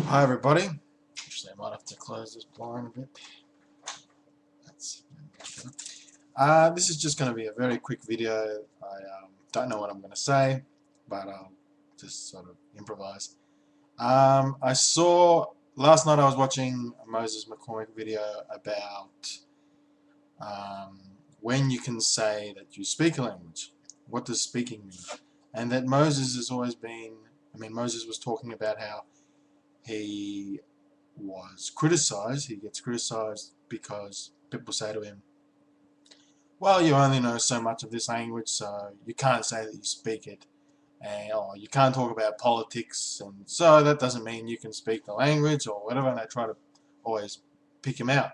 Hi everybody. Actually, I might have to close this blind a bit. That's this is just going to be a very quick video. I don't know what I'm going to say, but I'll just sort of improvise. I saw last night I was watching a Moses Mccormick video about um, when you can say that you speak a language. What does speaking mean? And that Moses has always been. Moses was talking about how he was criticized. He gets criticized because people say to him, well, you only know so much of this language, so you can't say that you speak it, or you can't talk about politics, and so that doesn't mean you can speak the language or whatever, and they try to always pick him out,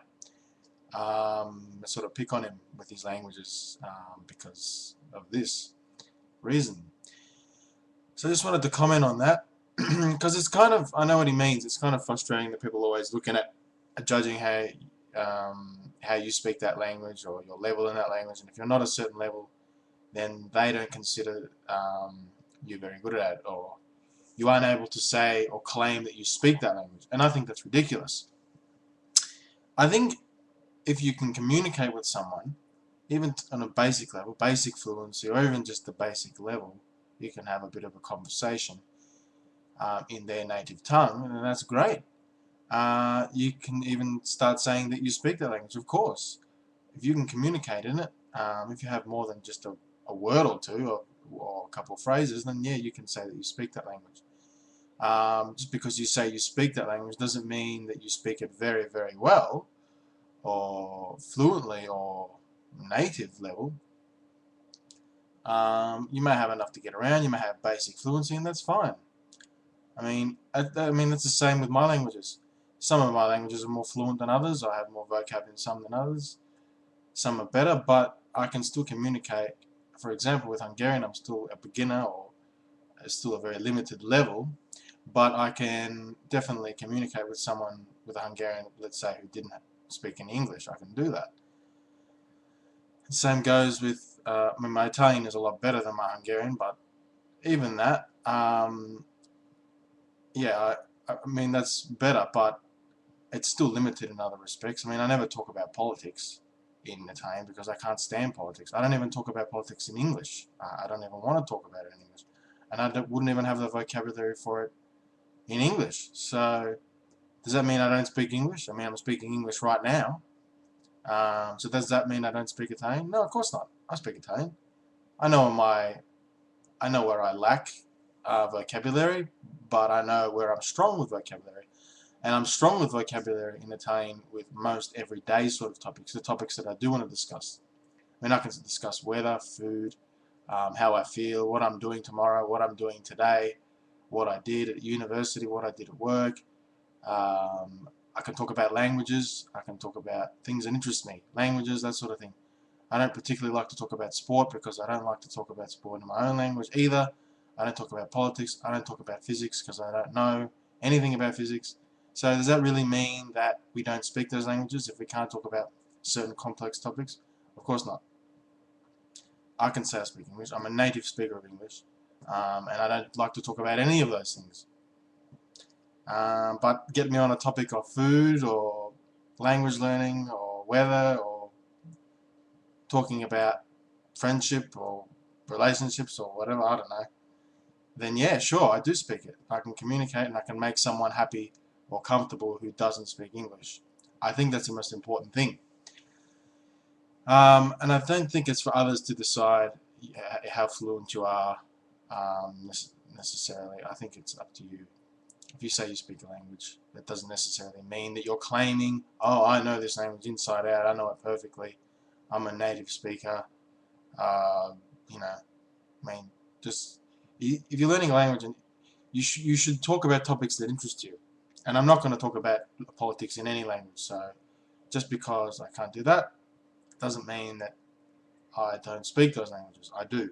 sort of pick on him with his languages because of this reason. So I just wanted to comment on that because it's kind of, I know what he means, it's kind of frustrating that people are always looking at judging how you speak that language or your level in that language, and if you're not a certain level, then they don't consider you very good at it, or you aren't able to say or claim that you speak that language, and I think that's ridiculous. I think if you can communicate with someone, even on a basic level, basic fluency, or even just the basic level, you can have a bit of a conversation in their native tongue, and that's great. You can even start saying that you speak that language, of course. If you can communicate in it, if you have more than just a word or two or a couple of phrases, then yeah, you can say that you speak that language. Just because you say you speak that language doesn't mean that you speak it very, very well or fluently or native level. You may have enough to get around, you may have basic fluency, and that's fine. That's the same with my languages. Some of my languages are more fluent than others. I have more vocab in some than others. Some are better, but I can still communicate. For example, with Hungarian, I'm still a beginner or still a very limited level, but I can definitely communicate with someone with a Hungarian, let's say, who didn't speak any English. I can do that. The same goes with, my Italian is a lot better than my Hungarian, but even that, yeah, that's better, but it's still limited in other respects. I never talk about politics in Italian because I can't stand politics. I don't even talk about politics in English. I don't even want to talk about it in English. And I wouldn't even have the vocabulary for it in English. So does that mean I don't speak English? I'm speaking English right now. So does that mean I don't speak Italian? No, of course not. I speak Italian. I know I know where I lack vocabulary, but I know where I'm strong with vocabulary. And I'm strong with vocabulary in Italian with most everyday sort of topics, the topics that I do want to discuss. I can discuss weather, food, how I feel, what I'm doing tomorrow, what I'm doing today, what I did at university, what I did at work. I can talk about languages. I can talk about things that interest me, languages, that sort of thing. I don't particularly like to talk about sport because I don't like to talk about sport in my own language either. I don't talk about politics. I don't talk about physics because I don't know anything about physics. So does that really mean that we don't speak those languages if we can't talk about certain complex topics? Of course not. I can say I speak English. I'm a native speaker of English. And I don't like to talk about any of those things. But get me on a topic of food or language learning or weather or talking about friendship or relationships or whatever, I don't know, then yeah, sure, I do speak it. I can communicate and I can make someone happy or comfortable who doesn't speak English. I think that's the most important thing. And I don't think it's for others to decide how fluent you are necessarily. I think it's up to you. If you say you speak a language, that doesn't necessarily mean that you're claiming, oh, I know this language inside out, I know it perfectly, I'm a native speaker. You know, just if you're learning a language, and you should talk about topics that interest you. And I'm not going to talk about politics in any language. So just because I can't do that doesn't mean that I don't speak those languages. I do.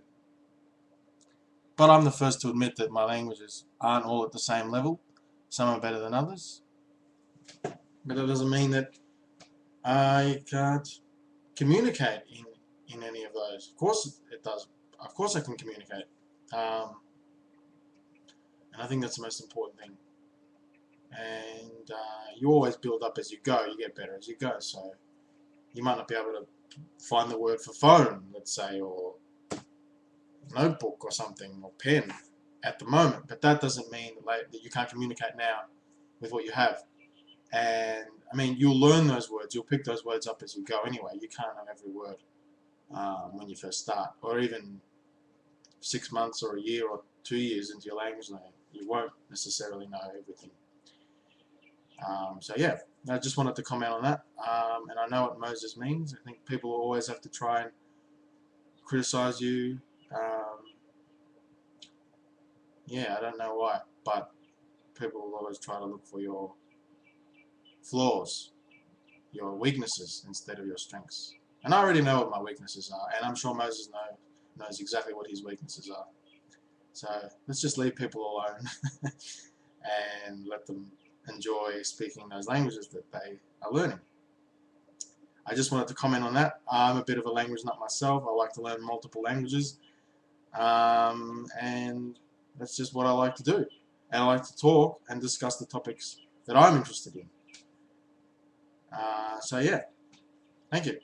But I'm the first to admit that my languages aren't all at the same level. Some are better than others. But that doesn't mean that I can't communicate in any of those. Of course it does. Of course I can communicate. And I think that's the most important thing. and you always build up as you go. You get better as you go. So you might not be able to find the word for phone, let's say, or notebook or something, or pen at the moment, but that doesn't mean that you can't communicate now with what you have. And I mean, you'll learn those words, you'll pick those words up as you go anyway. You can't know every word when you first start, or even 6 months or a year or 2 years into your language learning, you won't necessarily know everything. So yeah, I just wanted to comment on that, and I know what Moses means. I think people always have to try and criticize you. Yeah, I don't know why, but people will always try to look for your flaws, your weaknesses, instead of your strengths. And I already know what my weaknesses are, and I'm sure Moses knows exactly what his weaknesses are. So let's just leave people alone and let them enjoy speaking those languages that they are learning. I just wanted to comment on that. I'm a bit of a language nut myself. I like to learn multiple languages, and that's just what I like to do. And I like to talk and discuss the topics that I'm interested in. So yeah, thank you.